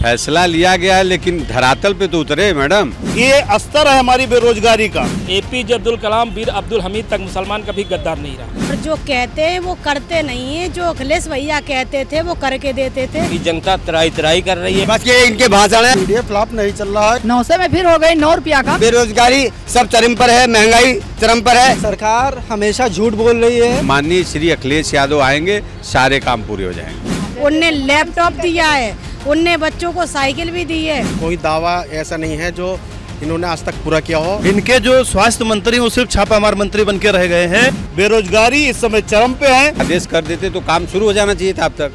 फैसला लिया गया है, लेकिन धरातल पे तो उतरे मैडम। ये अस्तर है हमारी बेरोजगारी का। APJ अब्दुल कलाम, वीर अब्दुल हमीद तक मुसलमान कभी गद्दार नहीं रहा। और जो कहते हैं वो करते नहीं है, जो अखिलेश भैया कहते थे वो करके देते थे। जनता तराई कर रही है। बस ये इनके भाषण है। मीडिया फ्लॉप नहीं चल रहा है। 900 में फिर हो गई 9 रुपया का। बेरोजगारी सब चरम पर है, महंगाई चरम पर है। सरकार हमेशा झूठ बोल रही है। माननीय श्री अखिलेश यादव आएंगे, सारे काम पूरे हो जाएंगे। उनने लैपटॉप दिया है, उनने बच्चों को साइकिल भी दी है। कोई दावा ऐसा नहीं है जो इन्होंने आज तक पूरा किया हो। इनके जो स्वास्थ्य मंत्री वो सिर्फ छापामार मंत्री बन के रह गए हैं। बेरोजगारी इस समय चरम पे है। आदेश कर देते तो काम शुरू हो जाना चाहिए था अब तक।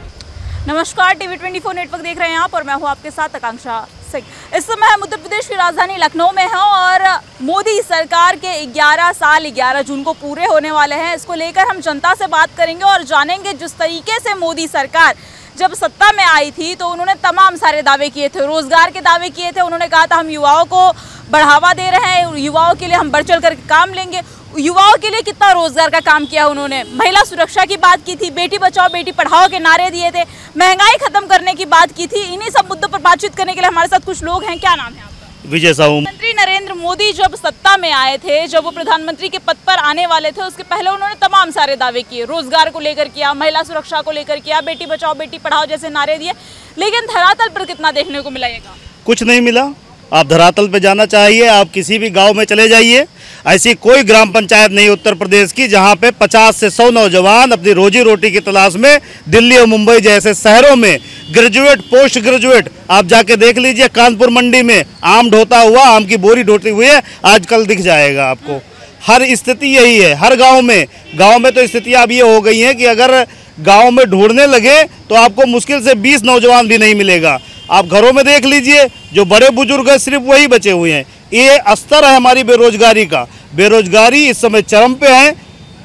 नमस्कार, TV 24 नेटवर्क देख रहे हैं आप और मैं हूं आपके साथ आकांक्षा सिंह। इस समय हम उत्तर प्रदेश की राजधानी लखनऊ में हैं और मोदी सरकार के 11 साल 11 जून को पूरे होने वाले हैं। इसको लेकर हम जनता से बात करेंगे और जानेंगे जिस तरीके से मोदी सरकार जब सत्ता में आई थी तो उन्होंने तमाम सारे दावे किए थे, रोजगार के दावे किए थे। उन्होंने कहा था हम युवाओं को बढ़ावा दे रहे हैं, युवाओं के लिए हम बढ़ चढ़ कर काम लेंगे। युवाओं के लिए कितना रोजगार का काम किया उन्होंने। महिला सुरक्षा की बात की थी, बेटी बचाओ बेटी पढ़ाओ के नारे दिए थे, महंगाई खत्म करने की बात की थी। इन्हीं सब मुद्दों पर बातचीत करने के लिए हमारे साथ कुछ लोग हैं। क्या नाम है आपका? विजय साहू। मंत्री नरेंद्र मोदी जब सत्ता में आए थे, जब वो प्रधानमंत्री के पद पर आने वाले थे, उसके पहले उन्होंने तमाम सारे दावे किए, रोजगार को लेकर किया, महिला सुरक्षा को लेकर किया, बेटी बचाओ बेटी पढ़ाओ जैसे नारे दिए। लेकिन धरातल पर कितना देखने को मिलेगा? कुछ नहीं मिला। आप धरातल पे जाना चाहिए, आप किसी भी गांव में चले जाइए, ऐसी कोई ग्राम पंचायत नहीं उत्तर प्रदेश की जहां पे 50 से 100 नौजवान अपनी रोजी रोटी की तलाश में दिल्ली और मुंबई जैसे शहरों में ग्रेजुएट पोस्ट ग्रेजुएट आप जाके देख लीजिए। कानपुर मंडी में आम ढोता हुआ, आम की बोरी ढोती हुई है, आजकल दिख जाएगा आपको। हर स्थिति यही है हर गाँव में तो स्थितियाँ अब ये हो गई हैं कि अगर गाँव में ढूंढने लगे तो आपको मुश्किल से 20 नौजवान भी नहीं मिलेगा। आप घरों में देख लीजिए, जो बड़े बुजुर्ग हैं सिर्फ वही बचे हुए हैं। ये अस्तर है हमारी बेरोजगारी का। बेरोजगारी इस समय चरम पे है।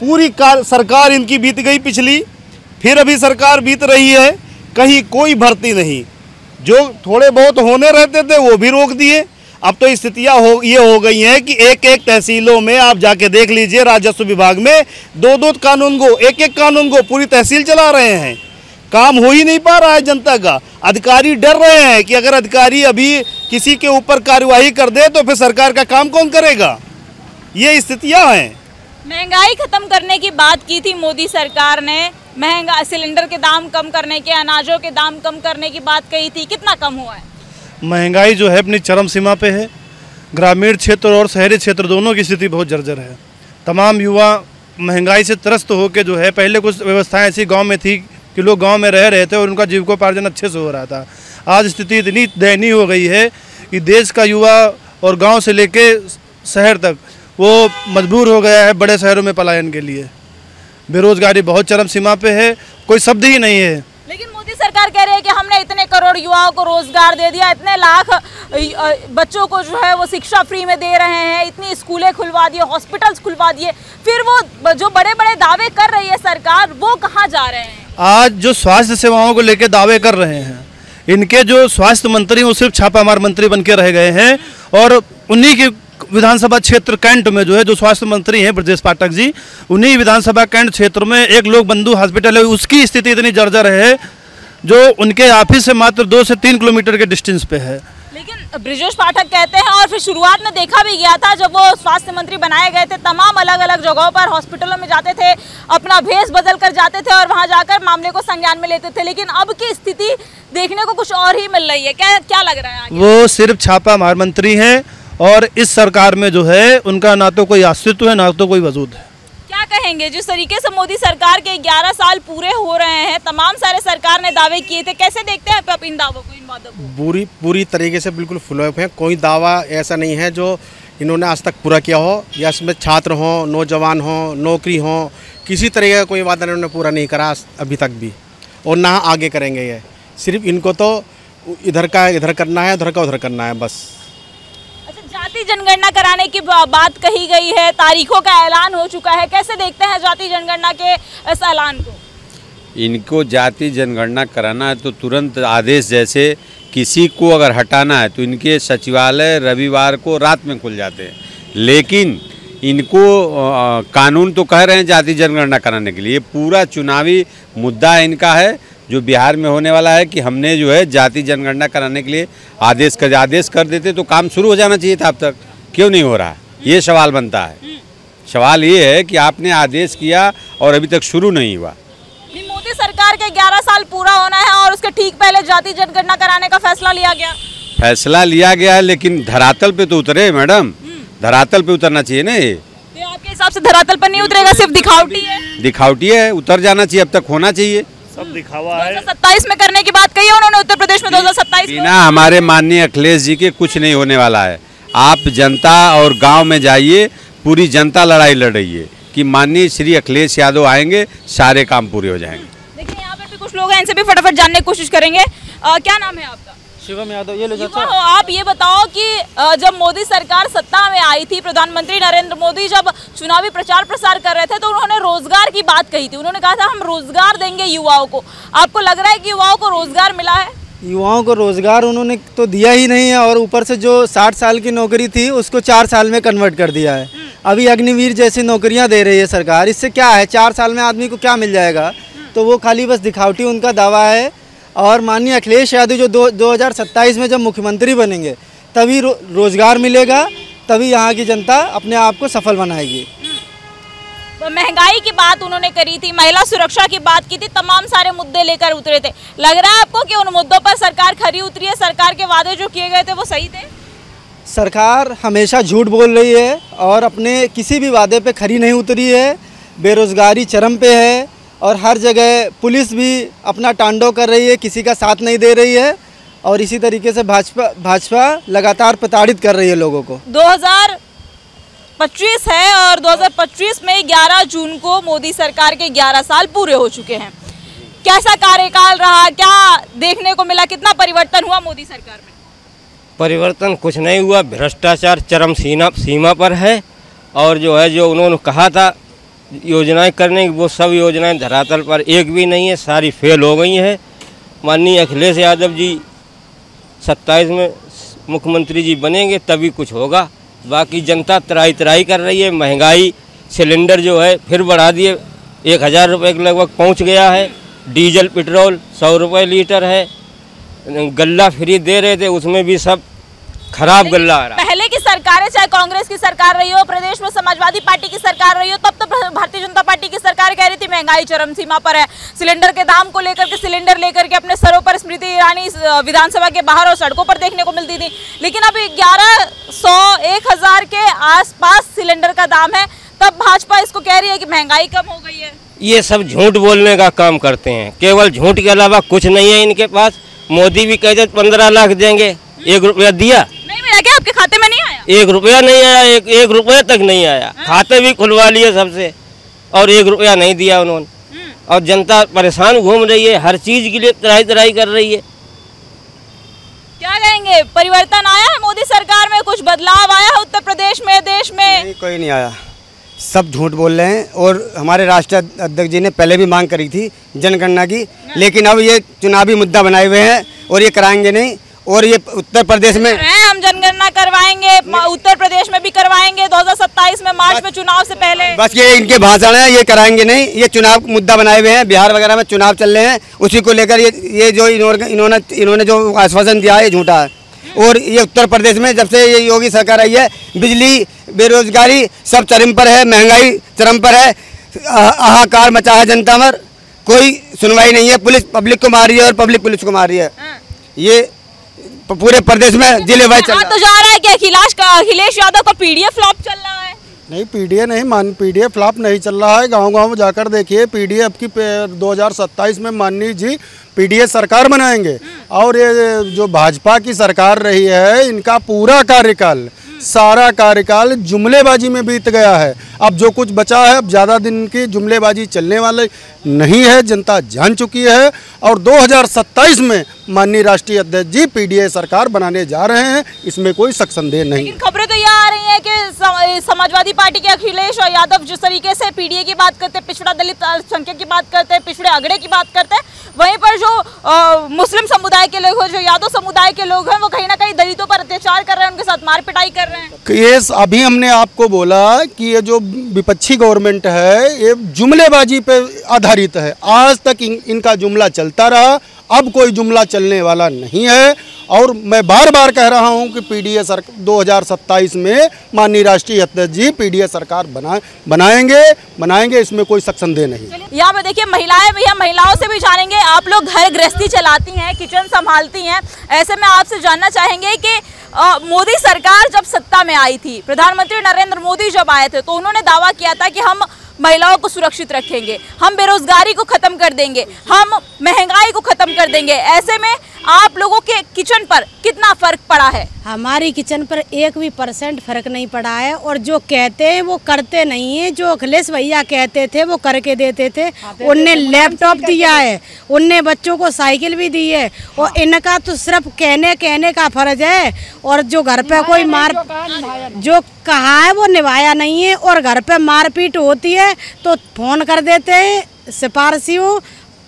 पूरी सरकार इनकी बीत गई पिछली, फिर अभी सरकार बीत रही है, कहीं कोई भर्ती नहीं। जो थोड़े बहुत होने रहते थे वो भी रोक दिए। अब तो स्थितियाँ ये हो गई हैं कि एक एक तहसीलों में आप जाके देख लीजिए, राजस्व विभाग में दो कानून को, एक कानून को पूरी तहसील चला रहे हैं। काम हो ही नहीं पा रहा है जनता का। अधिकारी डर रहे हैं कि अगर अधिकारी अभी किसी के ऊपर कार्यवाही कर दे तो फिर सरकार का काम कौन करेगा। ये स्थितियां हैं। महंगाई खत्म करने की बात की थी मोदी सरकार ने, महंगा सिलेंडर के दाम कम करने के, अनाजों के दाम कम करने की बात कही थी। कितना कम हुआ है? महंगाई जो है अपनी चरम सीमा पे है। ग्रामीण क्षेत्र और शहरी क्षेत्र दोनों की स्थिति बहुत जर्जर है। तमाम युवा महंगाई से त्रस्त होकर जो है, पहले कुछ व्यवस्थाएं ऐसी गाँव में थी कि लोग गांव में रह रहे थे और उनका जीविकोपार्जन अच्छे से हो रहा था। आज स्थिति इतनी दयनीय हो गई है कि देश का युवा और गांव से लेके शहर तक वो मजबूर हो गया है बड़े शहरों में पलायन के लिए। बेरोजगारी बहुत चरम सीमा पे है, कोई शब्द ही नहीं है। लेकिन मोदी सरकार कह रही है कि हमने इतने करोड़ युवाओं को रोजगार दे दिया, इतने लाख बच्चों को जो है वो शिक्षा फ्री में दे रहे हैं, इतनी स्कूलें खुलवा दिए, हॉस्पिटल्स खुलवा दिए। फिर वो जो बड़े बड़े दावे कर रही है सरकार, वो कहाँ जा रहे हैं? आज जो स्वास्थ्य सेवाओं को लेकर दावे कर रहे हैं, इनके जो स्वास्थ्य मंत्री वो सिर्फ छापामार मंत्री बन के रह गए हैं। और उन्हीं के विधानसभा क्षेत्र कैंट में जो है, जो स्वास्थ्य मंत्री हैं ब्रजेश पाठक जी, उन्हीं विधानसभा कैंट क्षेत्र में एक लोक बंधु हॉस्पिटल है, उसकी स्थिति इतनी जर्जर है जो उनके ऑफिस से मात्र 2 से 3 किलोमीटर के डिस्टेंस पे है। लेकिन ब्रजेश पाठक कहते हैं, और फिर शुरुआत में देखा भी गया था जब वो स्वास्थ्य मंत्री बनाए गए थे, तमाम अलग अलग जगहों पर हॉस्पिटलों में जाते थे, अपना भेष बदल कर जाते थे और वहां जाकर मामले को संज्ञान में लेते थे। लेकिन अब की स्थिति देखने को कुछ और ही मिल रही है। क्या लग रहा है आगे? वो सिर्फ छापामार मंत्री हैं और इस सरकार में जो है उनका ना तो कोई अस्तित्व है ना तो कोई वजूद है। क्या कहेंगे जिस तरीके से मोदी सरकार के 11 साल पूरे हो रहे हैं, तमाम सारे सरकार ने दावे किए थे, कैसे देखते हैं आप इन दावों को, इन वादों को? पूरी तरीके से बिल्कुल फ्लॉप है। कोई दावा ऐसा नहीं है जो इन्होंने आज तक पूरा किया हो, या इसमें छात्र हों, नौजवान हों, नौकरी हो, किसी तरीके का कोई वादा इन्होंने पूरा नहीं करा अभी तक भी, और ना आगे करेंगे। ये सिर्फ इनको तो इधर का इधर करना है, उधर का उधर करना है बस। जाति जनगणना कराने की बात कही गई है, तारीखों का ऐलान हो चुका है। कैसे देखते हैं जाति जनगणना के इस ऐलान को? इनको जाति जनगणना कराना है तो तुरंत आदेश, जैसे किसी को अगर हटाना है तो इनके सचिवालय रविवार को रात में खुल जाते हैं। लेकिन इनको कानून तो कह रहे हैं जाति जनगणना कराने के लिए, पूरा चुनावी मुद्दा इनका है जो बिहार में होने वाला है कि हमने जो है जाति जनगणना कराने के लिए आदेश कर देते तो काम शुरू हो जाना चाहिए था। अब तक क्यों नहीं हो रहा है, ये सवाल बनता है। सवाल ये है कि आपने आदेश किया और अभी तक शुरू नहीं हुआ। मोदी सरकार के 11 साल पूरा होना है और उसके ठीक पहले जाति जनगणना कराने का फैसला लिया गया है, लेकिन धरातल पे तो उतरे मैडम, धरातल पे उतरना चाहिए ना। ये तो आपके हिसाब से धरातल पर नहीं उतरेगा, सिर्फ दिखावटी है, उतर जाना चाहिए, अब तक होना चाहिए। सब दिखावा है। 2027 में करने की बात कही है उन्होंने, उत्तर प्रदेश में 2027 में। बिना हमारे माननीय अखिलेश जी के कुछ नहीं होने वाला है। आप जनता और गांव में जाइए, पूरी जनता लड़ाई लड़ रही है कि माननीय श्री अखिलेश यादव आएंगे, सारे काम पूरे हो जाएंगे। देखिए यहाँ पर भी कुछ लोग हैं, इनसे भी फटाफट जानने की कोशिश करेंगे। क्या नाम है आपका? शिवम यादव। ये लो युवा हो आप, ये बताओ कि जब मोदी सरकार सत्ता में आई थी, प्रधानमंत्री नरेंद्र मोदी जब चुनावी प्रचार प्रसार कर रहे थे तो उन्होंने रोजगार की बात कही थी। उन्होंने कहा था हम रोजगार देंगे युवाओं को। आपको लग रहा है कि युवाओं को रोजगार मिला है? युवाओं को रोजगार उन्होंने तो दिया ही नहीं है, और ऊपर से जो 60 साल की नौकरी थी उसको 4 साल में कन्वर्ट कर दिया है। अभी अग्निवीर जैसी नौकरियां दे रही है सरकार। इससे क्या है, 4 साल में आदमी को क्या मिल जाएगा? तो वो खाली बस दिखावटी उनका दावा है। और माननीय अखिलेश यादव जो 2027 में जब मुख्यमंत्री बनेंगे तभी रोजगार मिलेगा, तभी यहाँ की जनता अपने आप को सफल बनाएगी। तो महंगाई की बात उन्होंने करी थी, महिला सुरक्षा की बात की थी, तमाम सारे मुद्दे लेकर उतरे थे। लग रहा है आपको कि उन मुद्दों पर सरकार खरी उतरी है? सरकार के वादे जो किए गए थे वो सही थे? सरकार हमेशा झूठ बोल रही है और अपने किसी भी वादे पे खरी नहीं उतरी है। बेरोजगारी चरम पे है और हर जगह पुलिस भी अपना तांडव कर रही है, किसी का साथ नहीं दे रही है। और इसी तरीके से भाजपा लगातार प्रताड़ित कर रही है लोगों को। 2025 है और 2025 में 11 जून को मोदी सरकार के 11 साल पूरे हो चुके हैं। कैसा कार्यकाल रहा, क्या देखने को मिला, कितना परिवर्तन हुआ मोदी सरकार में? परिवर्तन कुछ नहीं हुआ, भ्रष्टाचार चरम सीमा पर है। और जो है जो उन्होंने कहा था योजनाएं करने की, वो सब योजनाएं धरातल पर एक भी नहीं है, सारी फेल हो गई हैं। माननीय अखिलेश यादव जी 27 में मुख्यमंत्री जी बनेंगे तभी कुछ होगा। बाकी जनता त्राही कर रही है। महंगाई सिलेंडर जो है फिर बढ़ा दिए, 1000 रुपये के लगभग पहुंच गया है। डीजल पेट्रोल 100 रुपये लीटर है। गल्ला फ्री दे रहे थे, उसमें भी सब खराब गल्ला आ रहा। पहले की सरकारें, चाहे कांग्रेस की सरकार रही हो, प्रदेश में समाजवादी पार्टी की सरकार रही हो, तब तो भारतीय जनता पार्टी की सरकार कह रही थी महंगाई चरम सीमा पर है। सिलेंडर के दाम को लेकर के, सिलेंडर लेकर के अपने सरों पर स्मृति ईरानी विधानसभा के बाहर और सड़कों पर देखने को मिलती थी। लेकिन अब 1100-1000 के आसपास सिलेंडर का दाम है, तब भाजपा इसको कह रही है कि महंगाई कम हो गई है। ये सब झूठ बोलने का काम करते हैं, केवल झूठ के अलावा कुछ नहीं है इनके पास। मोदी भी कहते 15 लाख देंगे, 1 रुपया दिया नहीं मिला क्या? आपके खाते में नहीं आया? 1 रुपया नहीं आया, 1 रुपये तक नहीं आया। खाते भी खुलवा लिए सबसे और 1 रुपया नहीं दिया उन्होंने। और जनता परेशान घूम रही है, हर चीज के लिए त्राही कर रही है। क्या कहेंगे, परिवर्तन आया है मोदी सरकार में? कुछ बदलाव आया है उत्तर प्रदेश में, देश में? नहीं, कोई नहीं आया, सब झूठ बोल रहे हैं। और हमारे राष्ट्रीय अध्यक्ष जी ने पहले भी मांग करी थी जनगणना की, लेकिन अब ये चुनावी मुद्दा बनाए हुए हैं और ये कराएंगे नहीं। और ये उत्तर प्रदेश में हम जनगणना करवाएंगे, उत्तर प्रदेश में भी करवाएंगे 2027 में, मार्च में चुनाव से पहले। बस ये इनके भाषण है, ये कराएंगे नहीं। ये चुनाव मुद्दा बनाए हुए हैं, बिहार वगैरह में चुनाव चल रहे हैं, उसी को लेकर ये जो इन्होंने जो आश्वासन दिया है झूठा है। और ये उत्तर प्रदेश में जब से ये योगी सरकार आई है, बिजली, बेरोजगारी सब चरम पर है, महंगाई चरम पर है, हाहाकार मचा है जनता में, कोई सुनवाई नहीं है। पुलिस पब्लिक को मार रही है और पब्लिक पुलिस को मार रही है। ये पूरे प्रदेश में जिले वाइज चल तो जा रहा है कि अखिलेश यादव का पीडीए फ्लॉप चल रहा है? नहीं, पीडीए फ्लॉप नहीं चल रहा है। गांव-गांव में जाकर देखिए, पीडीए अब की 2027 में माननीय जी पीडीए सरकार बनाएंगे। और ये जो भाजपा की सरकार रही है, इनका पूरा कार्यकाल, सारा कार्यकाल जुमलेबाजी में बीत गया है। अब जो कुछ बचा है, अब ज़्यादा दिन की जुमलेबाजी चलने वाले नहीं है, जनता जान चुकी है। और 2027 में माननीय राष्ट्रीय अध्यक्ष जी पीडीए सरकार बनाने जा रहे हैं, इसमें कोई शक संदेह नहीं। लेकिन खबरें तो ये आ रही हैं कि समाजवादी पार्टी के अखिलेश यादव जिस तरीके से पीडीए की बात करते हैं, पिछड़ा दलित अल्पसंख्यक की बात करते हैं, पिछड़े अगड़े की बात करते हैं, वहीं पर जो मुस्लिम समुदाय के लोग हैं, जो यादव समुदाय के लोग हैं, वो कहीं ना कहीं दलितों पर अत्याचार कर रहे हैं, उनके साथ मार पिटाई कर रहे हैं। ये अभी हमने आपको बोला कि ये जो विपक्षी गवर्नमेंट है ये जुमलेबाजी पे आधारित है। आज तक इनका जुमला चलता रहा, अब कोई जुमला चलने वाला नहीं है। और मैं बार बार कह रहा हूं कि पीडीए 2027 में माननीय राष्ट्रीय अध्यक्ष जी पीडीए सरकार बनाएंगे, इसमें कोई शक संदेह नहीं। यहाँ पे देखिए महिलाएं भी हैं, महिलाओं से भी जानेंगे। आप लोग घर गृहस्थी चलाती हैं, किचन संभालती हैं, ऐसे में आपसे जानना चाहेंगे कि मोदी सरकार जब सत्ता में आई थी, प्रधानमंत्री नरेंद्र मोदी जब आए थे, तो उन्होंने दावा किया था कि हम महिलाओं को सुरक्षित रखेंगे, हम बेरोजगारी को खत्म कर देंगे, हम महंगाई को खत्म कर देंगे। ऐसे में आप लोगों के किचन पर कितना फर्क पड़ा है? हमारी किचन पर 1% फर्क नहीं पड़ा है, और जो कहते हैं वो करते नहीं है। जो अखिलेश भैया कहते थे वो करके देते थे। उनने लैपटॉप दिया है, उनने बच्चों को साइकिल भी दी है, और इनका तो सिर्फ कहने का फर्ज है। और जो घर पे कोई जो कहा है वो निभाया नहीं है। और घर पे मारपीट होती है तो फोन कर देते हैं सिफारशियों,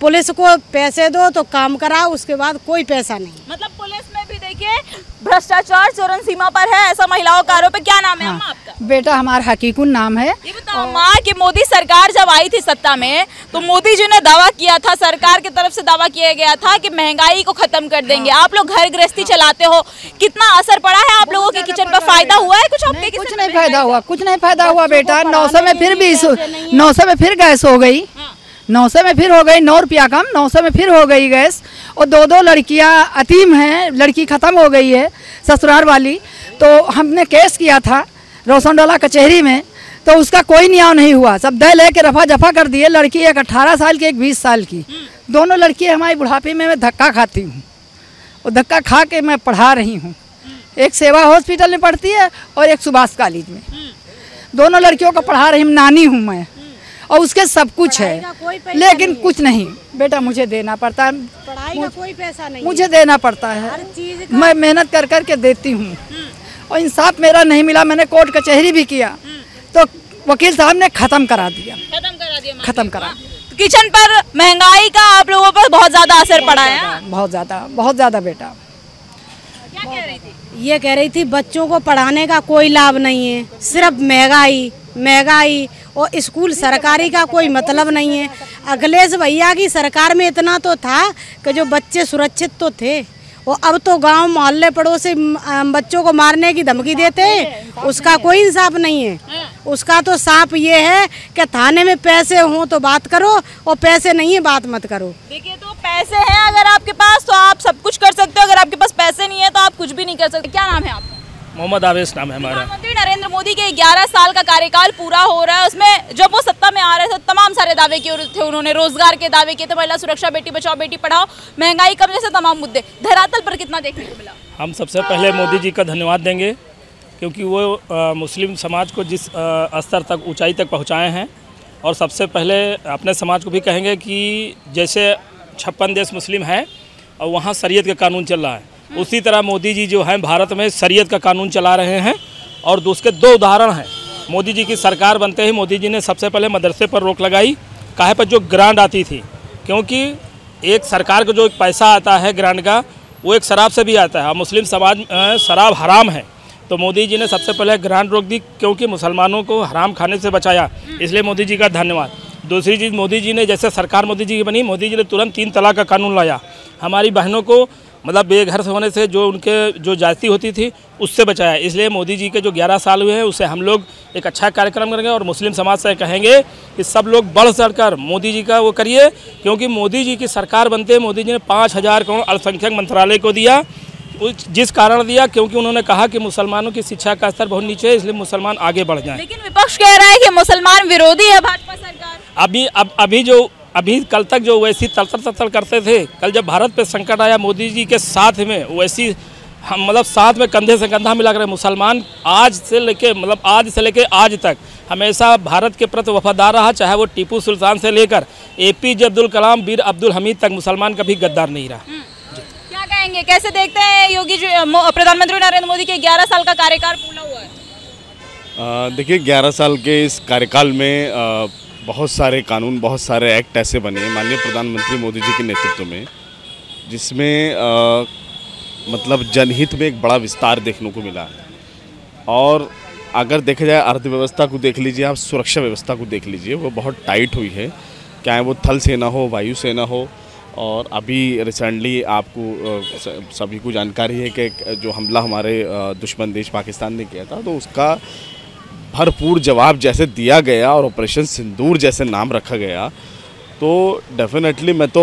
पुलिस को पैसे दो तो काम कराओ, उसके बाद कोई पैसा नहीं। मतलब पुलिस में भी देखिए भ्रष्टाचार चरम सीमा पर है, ऐसा महिलाओं का आरोप है। क्या नाम है अम्मा आपका? बेटा हमारा हकीकुन नाम है। ये बताओ अम्मा कि मोदी सरकार जब आई थी सत्ता में, तो मोदी जी ने दावा किया था, सरकार की तरफ से दावा किया गया था कि महंगाई को खत्म कर देंगे। आप लोग घर गृहस्थी चलाते हो, कितना असर पड़ा है आप लोगों के किचन पर? फायदा हुआ है कुछ आपके? कुछ नहीं फायदा हुआ, कुछ नहीं फायदा हुआ बेटा। 900 में फिर भी 900 में फिर गैस हो गई, 900 में फिर हो गई, 9 रुपया कम, 900 में फिर हो गई गैस। और 2 लड़कियां अतीम हैं, लड़की ख़त्म हो गई है ससुराल वाली। तो हमने केस किया था रोशनडोला कचहरी में, तो उसका कोई न्याय नहीं हुआ। सब दे लेके रफा जफा कर दिए। लड़की एक 18 साल की, एक 20 साल की, दोनों लड़की हमारी बुढ़ापे में मैं धक्का खाती हूँ, और धक्का खा के मैं पढ़ा रही हूँ। एक सेवा हॉस्पिटल में पढ़ती है और एक सुभाष कॉलेज में। दोनों लड़कियों को पढ़ा रही हूँ, नानी हूँ मैं, और उसके सब कुछ है, लेकिन कुछ नहीं बेटा, मुझे देना पड़ता है। पढ़ाई का कोई पैसा नहीं, मुझे देना पड़ता है। मैं मेहनत कर कर के देती हूँ, और इंसाफ मेरा नहीं मिला। मैंने कोर्ट कचहरी भी किया, तो वकील साहब ने ख़त्म करा दिया। ख़त्म करा। किचन पर महंगाई का आप लोगों पर बहुत ज़्यादा असर पड़ा है? बहुत ज़्यादा बेटा। क्या कह रही थी? ये कह रही थी बच्चों को पढ़ाने का कोई लाभ नहीं है, सिर्फ महंगाई और स्कूल सरकारी का कोई मतलब नहीं है। अखिलेश भैया की सरकार में इतना तो था कि जो बच्चे सुरक्षित तो थे, और अब तो गांव मोहल्ले पड़ोसी बच्चों को मारने की धमकी देते हैं, उसका कोई इंसाफ नहीं है। उसका तो साफ ये है कि थाने में पैसे हों तो बात करो, और पैसे नहीं है बात मत करो। देखिए, तो पैसे हैं अगर आपके पास तो आप सब कुछ कर सकते हो, अगर आपके पास पैसे नहीं है तो आप कुछ भी नहीं कर सकते। क्या नाम है आपका? मोहम्मद आवेश नाम है हमारा। प्रधानमंत्री नरेंद्र मोदी के 11 साल का कार्यकाल पूरा हो रहा है। उसमें जब वो सत्ता में आ रहे थे तमाम सारे दावे किए थे उन्होंने, रोजगार के दावे किए थे, महिला सुरक्षा, बेटी बचाओ बेटी पढ़ाओ, महंगाई कम जैसे तमाम मुद्दे। धरातल पर कितना देखने को मिला? हम सबसे पहले मोदी जी का धन्यवाद देंगे, क्योंकि वो मुस्लिम समाज को जिस स्तर तक, ऊंचाई तक पहुंचाए हैं। और सबसे पहले अपने समाज को भी कहेंगे कि जैसे 56 देश मुस्लिम हैं और वहाँ शरीयत का कानून चल रहा है, उसी तरह मोदी जी जो हैं भारत में शरीयत का कानून चला रहे हैं। और उसके 2 उदाहरण हैं। मोदी जी की सरकार बनते ही मोदी जी ने सबसे पहले मदरसे पर रोक लगाई। काहे पर? जो ग्रांट आती थी, क्योंकि एक सरकार को जो एक पैसा आता है ग्रांट का, वो एक शराब से भी आता है, और मुस्लिम समाज शराब हराम है। तो मोदी जी ने सबसे पहले ग्रांट रोक दी, क्योंकि मुसलमानों को हराम खाने से बचाया, इसलिए मोदी जी का धन्यवाद। दूसरी चीज़, मोदी जी ने, जैसे सरकार मोदी जी की बनी, मोदी जी ने तुरंत 3 तलाक का कानून लाया। हमारी बहनों को मतलब बेघर से होने से, जो उनके जो जाति होती थी, उससे बचाया। इसलिए मोदी जी के जो 11 साल हुए हैं उससे हम लोग एक अच्छा कार्यक्रम करेंगे। और मुस्लिम समाज से कहेंगे कि सब लोग बढ़ चढ़कर मोदी जी का वो करिए, क्योंकि मोदी जी की सरकार बनते मोदी जी ने 5000 करोड़ अल्पसंख्यक मंत्रालय को दिया। जिस कारण दिया, क्योंकि उन्होंने कहा कि मुसलमानों की शिक्षा का स्तर बहुत नीचे है, इसलिए मुसलमान आगे बढ़ जाएं। लेकिन विपक्ष कह रहा है कि मुसलमान विरोधी है भाजपा सरकार। अभी कल तक जो वैसी तलतर करते थे, कल जब भारत पे संकट आया, मोदी जी के साथ में वैसी हम मतलब साथ में कंधे से कंधा मिला कर मुसलमान आज से लेके आज तक हमेशा भारत के प्रति वफादार रहा। चाहे वो टीपू सुल्तान से लेकर APJ अब्दुल कलाम, वीर अब्दुल हमीद तक मुसलमान कभी गद्दार नहीं रहा। क्या कहेंगे, कैसे देखते हैं योगी जी, प्रधानमंत्री नरेंद्र मोदी के 11 साल का कार्यकाल पूरा हुआ है? देखिए, 11 साल के इस कार्यकाल में बहुत सारे कानून, बहुत सारे एक्ट ऐसे बने माननीय प्रधानमंत्री मोदी जी के नेतृत्व में, जिसमें मतलब जनहित में एक बड़ा विस्तार देखने को मिला है। और अगर देखा जाए अर्थव्यवस्था को देख लीजिए, आप सुरक्षा व्यवस्था को देख लीजिए, वो बहुत टाइट हुई है, चाहे वो थल सेना हो, वायु सेना हो। और अभी रिसेंटली आपको सभी को जानकारी है कि जो हमला हमारे दुश्मन देश पाकिस्तान ने किया था, तो उसका भरपूर जवाब जैसे दिया गया और ऑपरेशन सिंदूर जैसे नाम रखा गया, तो डेफिनेटली मैं तो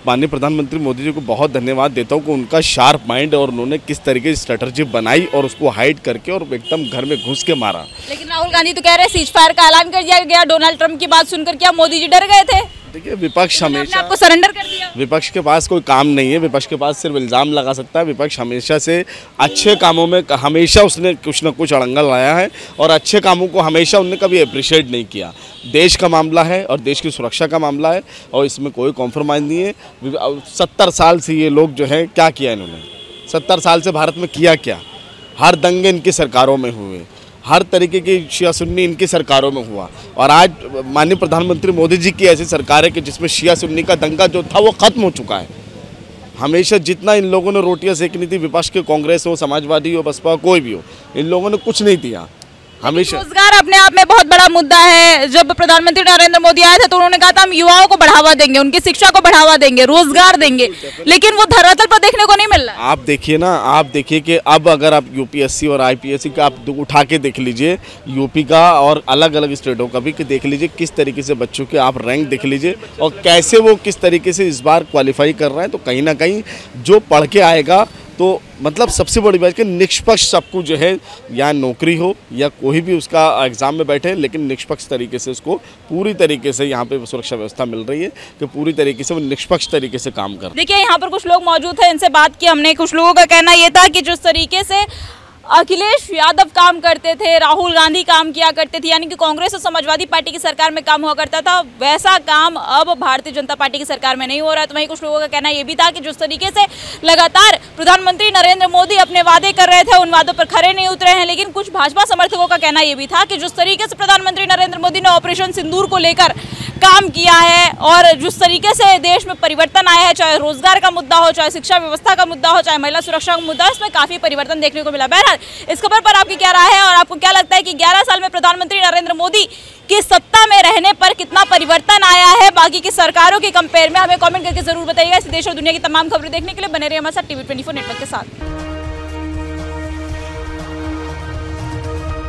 माननीय प्रधानमंत्री मोदी जी को बहुत धन्यवाद देता हूँ कि उनका शार्प माइंड और उन्होंने किस तरीके की स्ट्रेटजी बनाई और उसको हाइड करके और एकदम घर में घुस के मारा। लेकिन राहुल गांधी तो कह रहे हैं सीज फायर का ऐलान कर दिया गया, डोनाल्ड ट्रंप की बात सुनकर क्या मोदी जी डर गए थे? देखिए, विपक्ष हमेशा आपको सरेंडर कर दिया। विपक्ष के पास कोई काम नहीं है, विपक्ष के पास सिर्फ इल्ज़ाम लगा सकता है। विपक्ष हमेशा से अच्छे कामों में हमेशा उसने कुछ ना कुछ अड़ंगा लाया है और अच्छे कामों को हमेशा उनने कभी अप्रिशिएट नहीं किया। देश का मामला है और देश की सुरक्षा का मामला है और इसमें कोई कॉम्प्रोमाइज़ नहीं है। 70 साल से ये लोग जो है क्या किया इन्होंने, 70 साल से भारत में किया क्या? हर दंगे इनकी सरकारों में हुए, हर तरीके की शिया सुन्नी इनकी सरकारों में हुआ। और आज माननीय प्रधानमंत्री मोदी जी की ऐसी सरकार है कि जिसमें शिया सुन्नी का दंगा जो था वो ख़त्म हो चुका है। हमेशा जितना इन लोगों ने रोटियां सेकनी थी, विपक्ष के कांग्रेस हो, समाजवादी हो, बसपा, कोई भी हो, इन लोगों ने कुछ नहीं दिया। हमेशा रोजगार अपने आप में बहुत बड़ा मुद्दा है। जब प्रधानमंत्री नरेंद्र मोदी आए थे तो उन्होंने कहा था हम युवाओं को बढ़ावा देंगे, उनकी शिक्षा को बढ़ावा देंगे, रोजगार देंगे, लेकिन वो धरातल पर देखने को नहीं मिल रहा। आप देखिए ना, आप देखिए कि अब अगर आप यूपीएससी और आईपीएससी का आप उठा के देख लीजिए, यूपी का और अलग अलग स्टेटों का भी, कि देख लीजिए किस तरीके से बच्चों के आप रैंक देख लीजिए और कैसे वो किस तरीके से इस बार क्वालिफाई कर रहे हैं। तो कहीं ना कहीं जो पढ़ के आएगा तो मतलब सबसे बड़ी बात कि निष्पक्ष सबको जो है, या नौकरी हो या कोई भी उसका एग्ज़ाम में बैठे, लेकिन निष्पक्ष तरीके से उसको पूरी तरीके से यहाँ पे सुरक्षा व्यवस्था मिल रही है कि पूरी तरीके से वो निष्पक्ष तरीके से काम कर। देखिए, यहाँ पर कुछ लोग मौजूद हैं, इनसे बात की हमने। कुछ लोगों का कहना ये था कि जिस तरीके से अखिलेश यादव काम करते थे, राहुल गांधी काम किया करते थे, यानी कि कांग्रेस और समाजवादी पार्टी की सरकार में काम हुआ करता था, वैसा काम अब भारतीय जनता पार्टी की सरकार में नहीं हो रहा है। तो वहीं कुछ लोगों का कहना ये भी था कि जिस तरीके से लगातार प्रधानमंत्री नरेंद्र मोदी अपने वादे कर रहे थे, उन वादों पर खरे नहीं उतरे हैं। लेकिन कुछ भाजपा समर्थकों का कहना ये भी था कि जिस तरीके से प्रधानमंत्री नरेंद्र मोदी ने ऑपरेशन सिंदूर को लेकर काम किया है और जिस तरीके से देश में परिवर्तन आया है, चाहे रोजगार का मुद्दा हो, चाहे शिक्षा व्यवस्था का मुद्दा हो, चाहे महिला सुरक्षा का मुद्दा हो, इसमें काफी परिवर्तन देखने को मिला। बहरहाल, इस खबर पर आपकी क्या राय है और आपको क्या लगता है कि 11 साल में प्रधानमंत्री नरेंद्र मोदी की सत्ता में रहने पर कितना परिवर्तन आया है बाकी की सरकारों के कंपेयर में? हमें कमेंट करके जरूर बताइएगा। इस देश और दुनिया की तमाम खबरें देखने के लिए बने रहिए हमारे साथ टीवी 24 नेटवर्क के साथ।